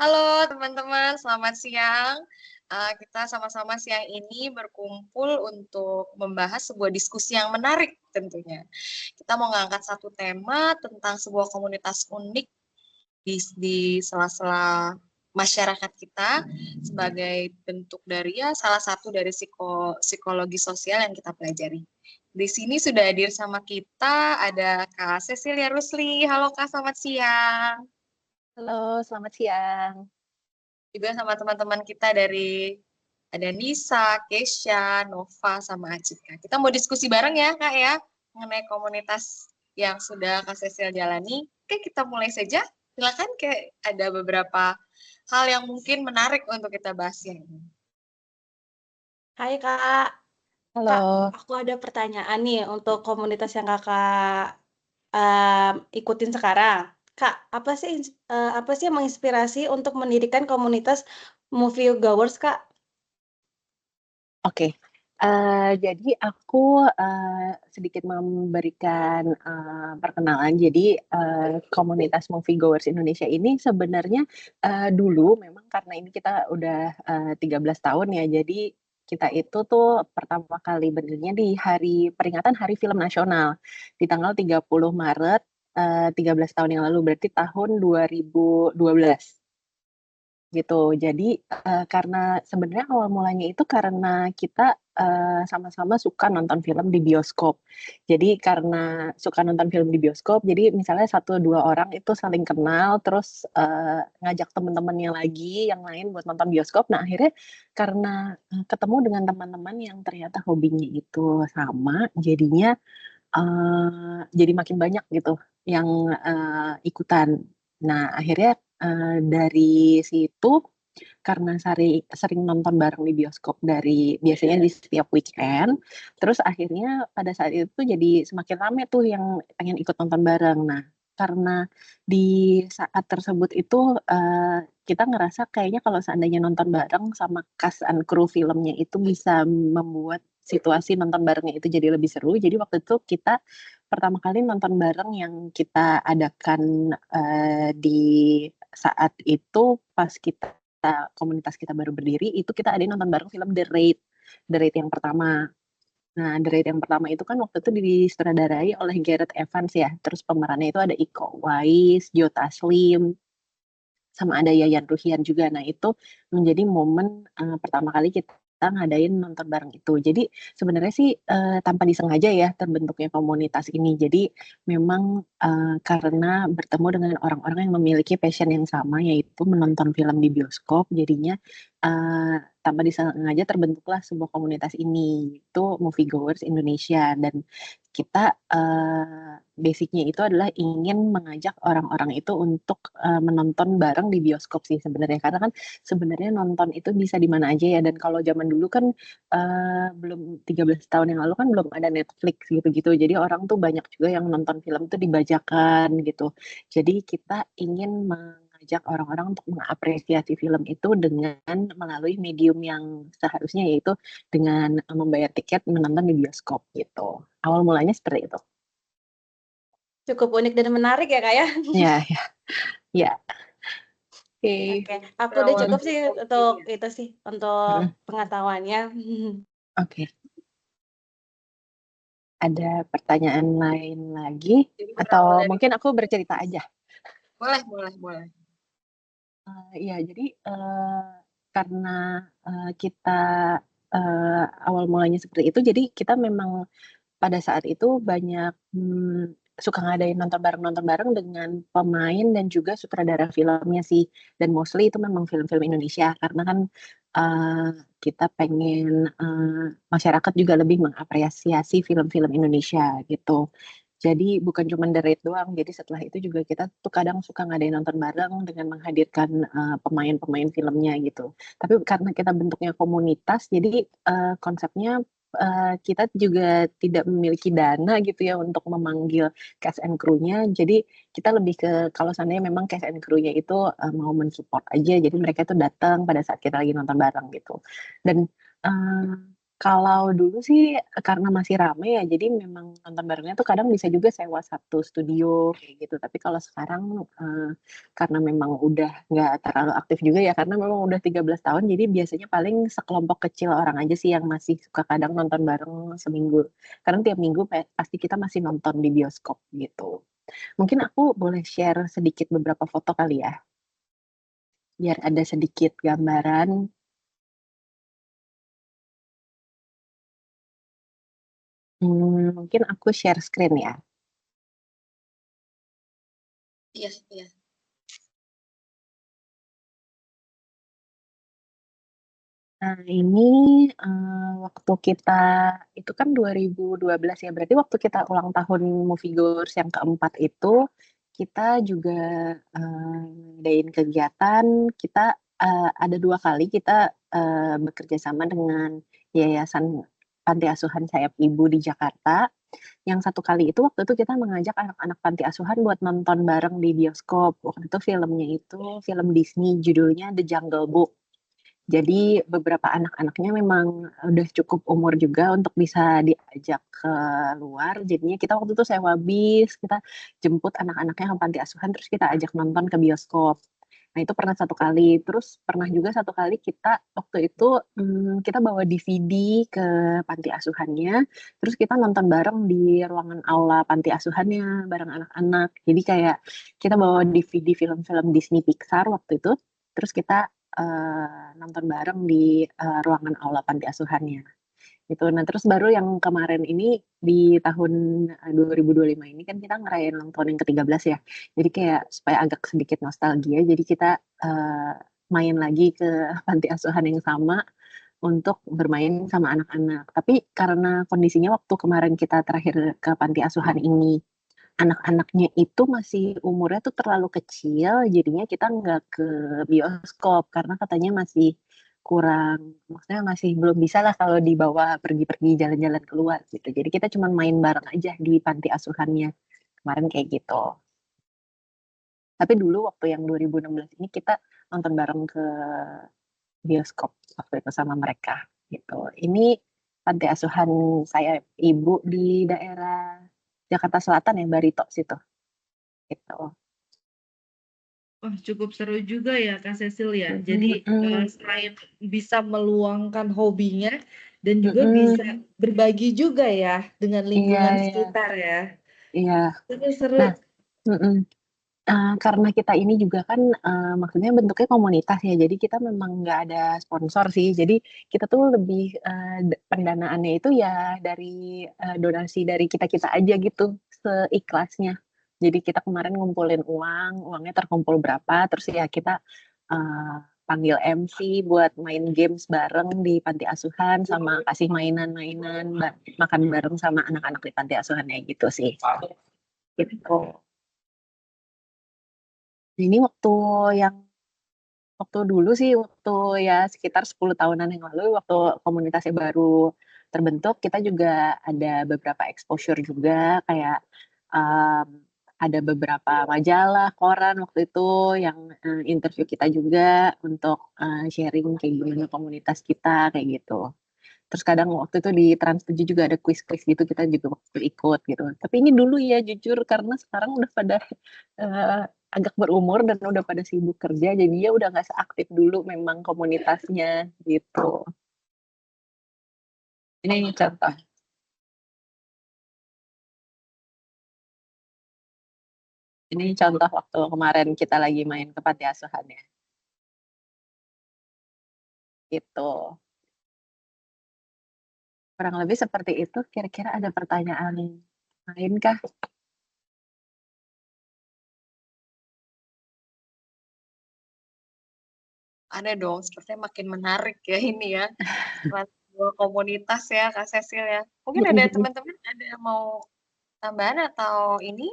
Halo teman-teman, selamat siang. Kita sama-sama siang ini berkumpul untuk membahas sebuah diskusi yang menarik tentunya. Kita mau ngangkat satu tema tentang sebuah komunitas unik di sela-sela masyarakat kita sebagai bentuk dari salah satu dari psikologi sosial yang kita pelajari. Di sini sudah hadir sama kita ada Kak Cecilia Rusli. Halo Kak, selamat siang. Halo, selamat siang. Juga sama teman-teman kita dari ada Nisa, Kesha, Nova, sama Acika. Kita mau diskusi bareng ya, Kak ya, mengenai komunitas yang sudah Kak Cecil jalani. Oke, kita mulai saja. Silakan, kayak ada beberapa hal yang mungkin menarik untuk kita bahas ya ini. Hai Kak, Kak, Halo. aku ada pertanyaan nih untuk komunitas yang Kakak, ikutin sekarang. Kak, apa sih yang menginspirasi untuk mendirikan komunitas movie goers, Kak? Oke, jadi aku, sedikit memberikan, perkenalan. Jadi, komunitas moviegoers Indonesia ini sebenarnya, dulu memang karena ini kita udah, 13 tahun ya, jadi kita itu tuh pertama kali berdirinya di peringatan Hari Film Nasional, di tanggal 30 Maret, 13 tahun yang lalu, berarti tahun 2012. Gitu. Jadi, karena sebenarnya awal mulanya itu karena kita, sama-sama suka nonton film di bioskop. Jadi karena suka nonton film di bioskop, jadi misalnya satu 2 orang itu saling kenal, terus, ngajak temen-temennya lagi yang lain buat nonton bioskop. Nah akhirnya karena, ketemu dengan teman-teman yang ternyata hobinya itu sama, jadinya, jadi makin banyak gitu yang, ikutan. Nah akhirnya, dari situ karena sering nonton bareng di bioskop biasanya di setiap weekend, terus akhirnya pada saat itu tuh jadi semakin rame tuh yang pengen ikut nonton bareng. Nah, karena di saat tersebut itu, kita ngerasa kayaknya kalau seandainya nonton bareng sama cast and crew filmnya itu bisa membuat situasi nonton barengnya itu jadi lebih seru. Jadi waktu itu kita pertama kali nonton bareng yang kita adakan, di saat itu pas komunitas kita baru berdiri, itu kita adain nonton bareng film The Raid yang pertama. Nah, The Raid yang pertama itu kan waktu itu disutradarai oleh Gareth Evans ya, terus pemerannya itu ada Iko Uwais, Joe Taslim, sama ada Yayan Ruhian juga. Nah, itu menjadi momen, pertama kali kita ngadain nonton bareng itu. Jadi sebenarnya sih, tanpa disengaja ya terbentuknya komunitas ini. Jadi memang, karena bertemu dengan orang-orang yang memiliki passion yang sama, yaitu menonton film di bioskop, jadinya, tanpa disengaja terbentuklah sebuah komunitas ini, itu Moviegoers Indonesia. Dan kita, basic-nya itu adalah ingin mengajak orang-orang itu untuk, menonton bareng di bioskop sih sebenarnya. Karena kan sebenarnya nonton itu bisa di mana aja ya, dan kalau zaman dulu kan, belum 13 tahun yang lalu kan belum ada Netflix gitu-gitu. Jadi orang tuh banyak juga yang nonton film tuh dibajakan gitu. Jadi kita ingin mengajak orang-orang untuk mengapresiasi film itu dengan melalui medium yang seharusnya, yaitu dengan, membayar tiket menonton di bioskop gitu. Awal mulanya seperti itu. Cukup unik dan menarik ya, Kak, ya? Iya iya. Iya, oke. Oke, aku udah Berawal cukup dari sih hobi untuk ya. itu sih, untuk Mhm, pengetahuannya. oke. Ada pertanyaan lain lagi? Jadi Atau berawal dari mungkin aku hobi. bercerita aja? Boleh, boleh, boleh. Iya, jadi, karena, kita, awal mulanya seperti itu, jadi kita memang pada saat itu banyak, suka ngadain nonton bareng dengan pemain dan juga sutradara filmnya sih, dan mostly itu memang film-film Indonesia karena kan, kita pengen, masyarakat juga lebih mengapresiasi film-film Indonesia gitu. Jadi bukan cuman The Raid doang, jadi setelah itu juga kita tuh kadang suka ngadain nonton bareng dengan menghadirkan, pemain-pemain filmnya gitu. Tapi karena kita bentuknya komunitas, jadi, konsepnya kita juga tidak memiliki dana gitu ya untuk memanggil cast and crew-nya, jadi kita lebih ke kalau seandainya memang cast and crew-nya itu, mau men-support aja, jadi mereka tuh datang pada saat kita lagi nonton bareng gitu. Dan, eee, Kalau dulu sih karena masih rame ya, jadi memang nonton barengnya tuh kadang bisa juga sewa satu studio kayak gitu. Tapi kalau sekarang karena memang udah nggak terlalu aktif juga ya, karena memang udah 13 tahun, jadi biasanya paling sekelompok kecil orang aja sih yang masih suka kadang nonton bareng seminggu. Karena tiap minggu pasti kita masih nonton di bioskop gitu. Mungkin aku boleh share sedikit beberapa foto kali ya, biar ada sedikit gambaran. Mungkin aku share screen ya. Iya, iya. Nah, ini waktu kita itu kan 2012 ya, berarti waktu kita ulang tahun Moviegoers yang keempat itu kita juga ngadain kegiatan. Kita ada 2 kali kita bekerja sama dengan Yayasan Panti Asuhan Sayap Ibu di Jakarta. Yang satu kali itu waktu itu kita mengajak anak-anak panti asuhan buat nonton bareng di bioskop. Waktu itu filmnya itu film Disney, judulnya The Jungle Book. Jadi beberapa anak-anaknya memang udah cukup umur juga untuk bisa diajak ke luar. Jadinya kita waktu itu sewa bis, kita jemput anak-anaknya ke panti asuhan, terus kita ajak nonton ke bioskop. Nah itu pernah satu kali. Terus pernah juga satu kali kita waktu itu kita bawa DVD ke panti asuhannya, terus kita nonton bareng di ruangan aula panti asuhannya bareng anak-anak. Jadi kayak kita bawa DVD film-film Disney Pixar waktu itu, terus kita nonton bareng di ruangan aula panti asuhannya gitu. Nah terus baru yang kemarin ini di tahun 2025 ini kan kita ngerayain ulang tahun yang ke-13 ya. Jadi kayak supaya agak sedikit nostalgia, jadi kita main lagi ke panti asuhan yang sama untuk bermain sama anak-anak. Tapi karena kondisinya waktu kemarin kita terakhir ke panti asuhan ini anak-anaknya itu masih umurnya tuh terlalu kecil, jadinya kita nggak ke bioskop karena katanya masih kurang, maksudnya masih belum bisa lah kalau dibawa pergi-pergi jalan-jalan keluar gitu. Jadi kita cuma main bareng aja di panti asuhannya kemarin kayak gitu. Tapi dulu waktu yang 2016 ini kita nonton bareng ke bioskop waktu itu sama mereka gitu. Ini panti asuhan saya ibu di daerah Jakarta Selatan ya, Barito situ gitu. Wah, cukup seru juga ya Kak Cecil ya. Jadi Mm-mm. selain bisa meluangkan hobinya dan juga bisa Mm-mm. berbagi juga ya dengan Iya, lingkungan iya, sekitar ya. iya. Seru-seru. Nah, mm-mm. Karena kita ini juga kan maksudnya bentuknya komunitas ya, jadi kita memang nggak ada sponsor sih. Jadi kita tuh lebih pendanaannya itu ya dari donasi dari kita-kita aja gitu, seikhlasnya. Jadi kita kemarin ngumpulin uang, uangnya terkumpul berapa, terus ya kita eh, panggil MC buat main games bareng di panti asuhan, sama kasih mainan-mainan, makan bareng sama anak-anak di panti asuhannya gitu sih. Gitu. Ini yang waktu dulu sih, waktu ya sekitar 10 tahunan yang lalu, waktu komunitasnya baru terbentuk, kita juga ada beberapa exposure juga, kayak um, ada beberapa majalah, koran waktu itu yang interview kita juga untuk sharing kayak gimana komunitas kita, kayak gitu. Terus kadang waktu itu di Trans7 juga ada quiz-quiz gitu, kita juga waktu ikut gitu. Tapi ini dulu ya jujur, karena sekarang udah pada eh, agak berumur dan udah pada sibuk kerja, jadi ya udah nggak seaktif dulu memang komunitasnya gitu. Ini contoh. Ini contoh waktu kemarin kita lagi main ke panti asuhan ya. Gitu. Kurang lebih seperti itu. Kira-kira ada pertanyaan lain kah? Ada dong, sepertinya makin menarik ya ini ya. Setelah sebuah komunitas ya, Kak Cecil ya. Mungkin ada teman-teman ada yang mau tambahan atau ini?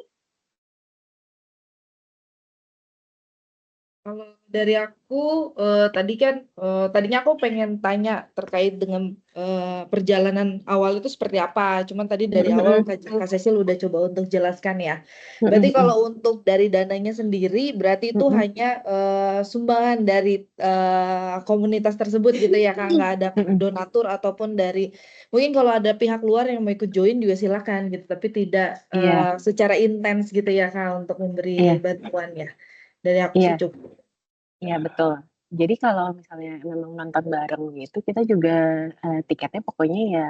Kalau dari aku, tadinya aku pengen tanya terkait dengan, perjalanan awal itu seperti apa, cuman tadi dari awal Kak Cecil udah coba untuk jelaskan ya. Berarti kalau untuk dari dananya sendiri, berarti itu hanya, sumbangan dari, komunitas tersebut gitu ya Kak, nggak ada donatur ataupun dari mungkin kalau ada pihak luar yang mau ikut join juga silakan gitu, tapi tidak, Iya, secara intens gitu ya Kak, untuk memberi iya, bantuan ya. Dari aku sih iya, cukup. iya betul. Jadi kalau misalnya memang nonton bareng gitu, kita juga tiketnya pokoknya ya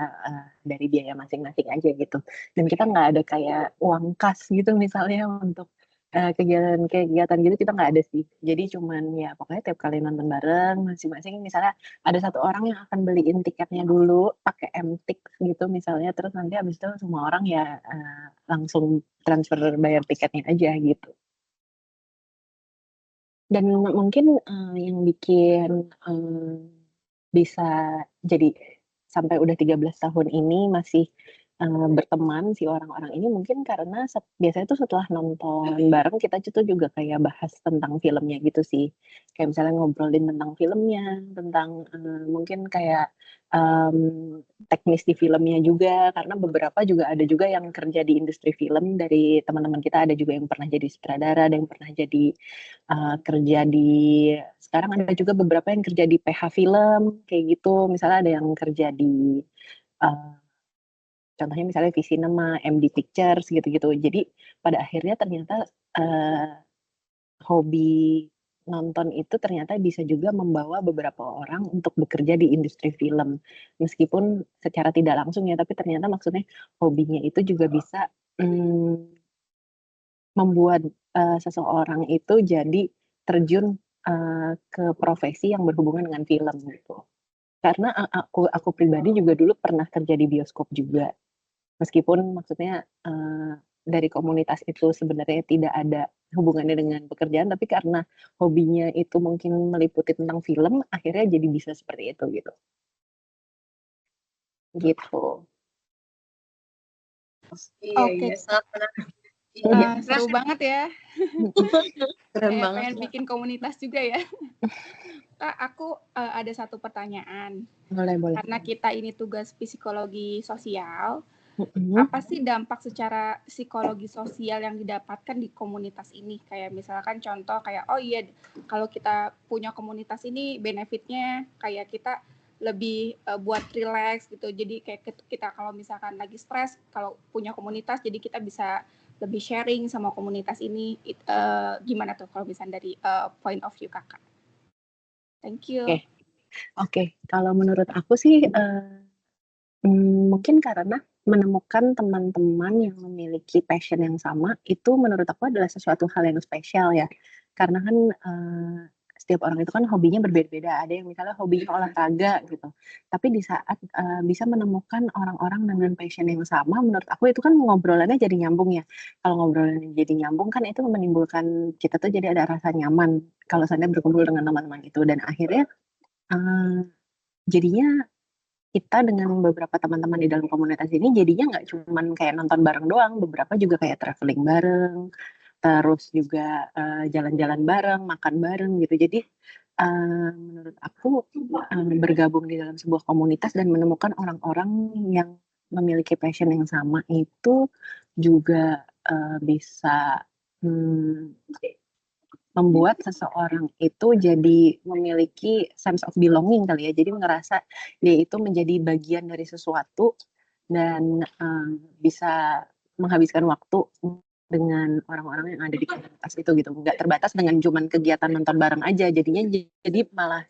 dari biaya masing-masing aja gitu. Dan kita nggak ada kayak uang kas gitu misalnya untuk kegiatan-kegiatan gitu kita nggak ada sih. Jadi cuman ya pokoknya tiap kali nonton bareng masing-masing misalnya ada satu orang yang akan beliin tiketnya dulu pakai MTix gitu misalnya, terus nanti habis itu semua orang ya langsung transfer bayar tiketnya aja gitu. Dan mungkin, yang bikin, bisa jadi sampai udah 13 tahun ini masih, berteman si orang-orang ini mungkin karena biasanya tuh setelah nonton bareng kita tuh juga kayak bahas tentang filmnya gitu sih. Kayak misalnya ngobrolin tentang filmnya, tentang, mungkin kayak, teknis di filmnya juga, karena beberapa juga ada juga yang kerja di industri film dari teman-teman kita, ada juga yang pernah jadi sutradara, ada yang pernah jadi kerja di sekarang ada juga beberapa yang kerja di PH Film kayak gitu, misalnya ada yang kerja di eee, contohnya misalnya Visinema, MD Pictures gitu-gitu. Jadi pada akhirnya ternyata, eee, hobi nonton itu ternyata bisa juga membawa beberapa orang untuk bekerja di industri film. Meskipun secara tidak langsung ya, tapi ternyata maksudnya hobinya itu juga bisa, membuat, seseorang itu jadi terjun, ke profesi yang berhubungan dengan film gitu. Karena aku pribadi juga dulu pernah kerja di bioskop juga, meskipun maksudnya, dari komunitas itu sebenarnya tidak ada hubungannya dengan pekerjaan, tapi karena hobinya itu mungkin meliputi tentang film, akhirnya jadi bisa seperti itu gitu, gitu. Iya, Oke, iya, sangat menarik. Iya, seru banget ya. keren Kayak banget, pengen Mbak. bikin komunitas juga ya. Kak, aku ada satu pertanyaan. Boleh boleh. Karena kita ini tugas psikologi sosial, Mhm. apa sih dampak secara psikologi sosial yang didapatkan di komunitas ini? Kayak misalkan contoh kayak, oh iya kalau kita punya komunitas ini benefitnya kayak kita lebih buat relax gitu. Jadi kayak kita kalau misalkan lagi stres, kalau punya komunitas, jadi kita bisa lebih sharing sama komunitas ini. Gimana tuh kalau misalnya dari point of view kakak? Thank you. Oke. Oke, kalau menurut aku sih, mungkin karena menemukan teman-teman yang memiliki passion yang sama, itu menurut aku adalah sesuatu hal yang spesial ya. Karena kan, setiap orang itu kan hobinya berbeda-beda, ada yang misalnya hobinya olahraga gitu, tapi di saat, bisa menemukan orang-orang dengan passion yang sama, menurut aku itu kan ngobrolannya jadi nyambung ya. Kalau ngobrolannya jadi nyambung kan itu menimbulkan kita tuh jadi ada rasa nyaman kalau seandainya berkumpul dengan teman-teman itu dan akhirnya, jadinya kita dengan beberapa teman-teman di dalam komunitas ini jadinya nggak cuman kayak nonton bareng doang, beberapa juga kayak traveling bareng, terus juga, jalan-jalan bareng, makan bareng gitu. Jadi, menurut aku, bergabung di dalam sebuah komunitas dan menemukan orang-orang yang memiliki passion yang sama itu juga, bisa, mmm membuat seseorang itu jadi memiliki sense of belonging kali ya. Jadi ngerasa dia itu menjadi bagian dari sesuatu dan, bisa menghabiskan waktu dengan orang-orang yang ada di komunitas itu gitu. Nggak terbatas dengan cuman kegiatan nonton bareng aja, jadinya jadi malah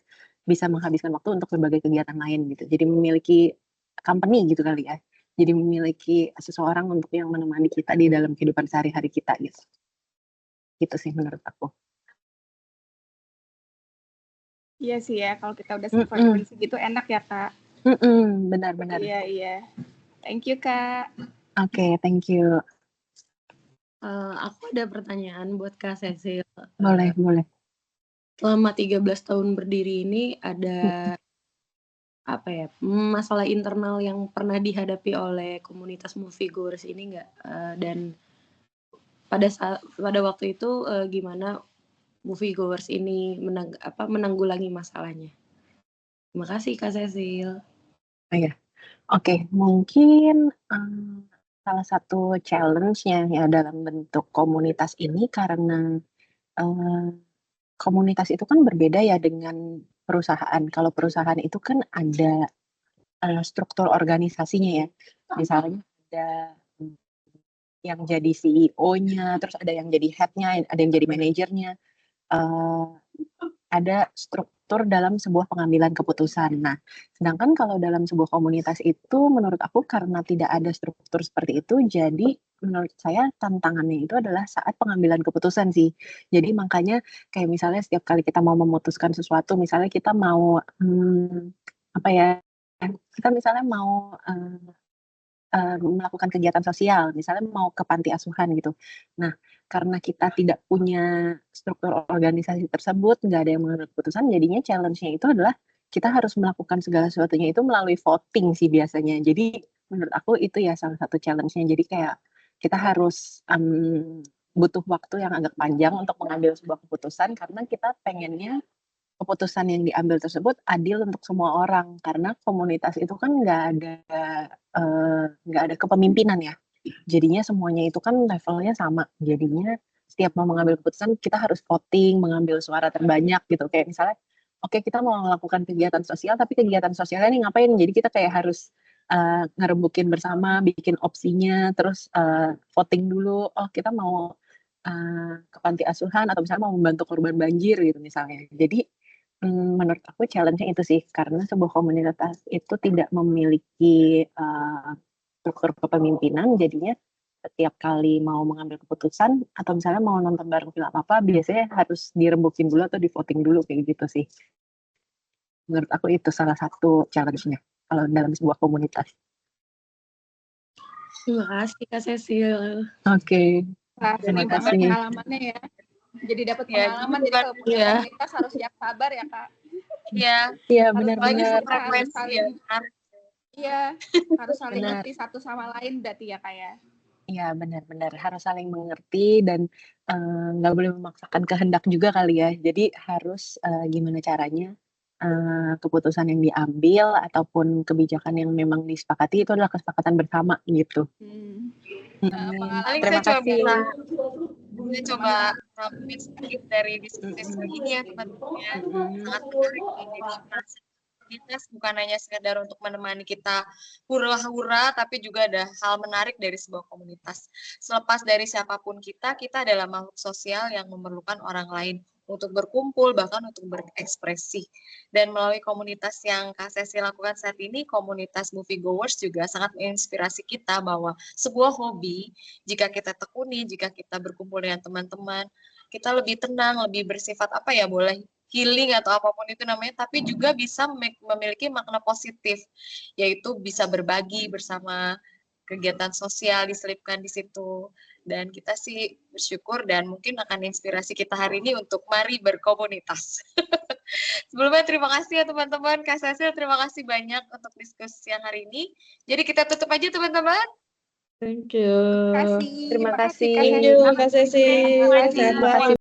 bisa menghabiskan waktu untuk berbagai kegiatan lain gitu. Jadi memiliki company gitu kali ya. Jadi memiliki seseorang untuk yang menemani kita di dalam kehidupan sehari-hari kita gitu. Gitu sih menurut aku. Iya sih ya, kalau kita udah Mhm. sefrekuensi gitu enak ya, Kak. Benar benar. Iya, iya. Thank you, Kak. Oke, thank you. Aku ada pertanyaan buat Kak Cecil. Boleh boleh. Selama 13 tahun berdiri ini ada apa ya, masalah internal yang pernah dihadapi oleh komunitas moviegoers ini nggak? Dan pada waktu itu, gimana moviegoers ini menanggulangi masalahnya. Terima kasih Kak Cecil. Oh ya, oke, mungkin salah satu challenge-nya ya dalam bentuk komunitas ini karena komunitas itu kan berbeda ya dengan perusahaan. Kalau perusahaan itu kan ada struktur organisasinya ya. Misalnya ada yang jadi CEO-nya, terus ada yang jadi head-nya, ada yang jadi manajernya. Ada struktur dalam sebuah pengambilan keputusan. Nah, sedangkan kalau dalam sebuah komunitas itu menurut aku karena tidak ada struktur seperti itu, jadi menurut saya tantangannya itu adalah saat pengambilan keputusan sih. Jadi makanya kayak misalnya setiap kali kita mau memutuskan sesuatu, misalnya kita mau apa ya? Kita misalnya mau melakukan kegiatan sosial, misalnya mau ke panti asuhan gitu. Nah, karena kita tidak punya struktur organisasi tersebut, nggak ada yang mengambil keputusan, jadinya challenge-nya itu adalah kita harus melakukan segala sesuatunya itu melalui voting sih biasanya. Jadi menurut aku itu ya salah satu challenge-nya. Jadi kayak kita harus butuh waktu yang agak panjang untuk mengambil sebuah keputusan karena kita pengennya keputusan yang diambil tersebut adil untuk semua orang karena komunitas itu kan nggak ada kepemimpinan ya. Jadinya semuanya itu kan levelnya sama. Jadinya setiap mau mengambil keputusan kita harus voting, mengambil suara terbanyak gitu. Kayak misalnya, oke kita mau melakukan kegiatan sosial, tapi kegiatan sosialnya nih ngapain? Jadi kita kayak harus ngerembukin bersama, bikin opsinya, terus voting dulu. Oh kita mau ke panti asuhan atau misalnya mau membantu korban banjir gitu misalnya. Jadi menurut aku challenge-nya itu sih, karena sebuah komunitas itu tidak memiliki struktur kepemimpinan, jadinya setiap kali mau mengambil keputusan atau misalnya mau nonton bareng film apa, biasanya harus dirembukin dulu atau di voting dulu kayak gitu sih. Menurut aku itu salah satu challenge-nya kalau dalam sebuah komunitas. Terima kasih Kak Cecil. Oke. Wah, Terima seru banget kasih. pengalamannya ya. Jadi dapat Ya, pengalaman, jadi jadi kalau punya ya. komunitas harus siap sabar ya Kak. Iya, Iya Harus benar-benar. lagi kita harus sefrekuensi ya. saling, iya, harus saling Benar. ngerti satu sama lain berarti ya Kak ya. Iya benar-benar harus saling mengerti dan nggak boleh memaksakan kehendak juga kali ya. Jadi harus gimana caranya keputusan yang diambil ataupun kebijakan yang memang disepakati itu adalah kesepakatan bersama gitu. Pengalaman Terima kasih. Saya coba rangkumin sedikit dari diskusi ini ya teman-teman ya. Sangat menarik nih. Jadi komunitas bukan hanya sekedar untuk menemani kita hura-hura, tapi juga ada hal menarik dari sebuah komunitas. Selepas dari siapapun kita adalah makhluk sosial yang memerlukan orang lain untuk berkumpul, bahkan untuk berekspresi. Dan melalui komunitas yang Kak Sesi lakukan saat ini, komunitas moviegoers juga sangat menginspirasi kita bahwa sebuah hobi, jika kita tekuni, jika kita berkumpul dengan teman-teman, kita lebih tenang, lebih bersifat apa ya, boleh healing atau apapun itu namanya, tapi juga bisa memiliki makna positif, yaitu bisa berbagi bersama, kegiatan sosial diselipkan di situ. Dan kita sih bersyukur dan mungkin akan inspirasi kita hari ini untuk mari berkomunitas. Sebelumnya terima kasih ya teman-teman. Kak Cecil terima kasih banyak untuk diskusi yang hari ini. Jadi kita tutup aja teman-teman. Thank you. Terima kasih. Thank you Kak Cecil. Terima kasih. Sehat banget.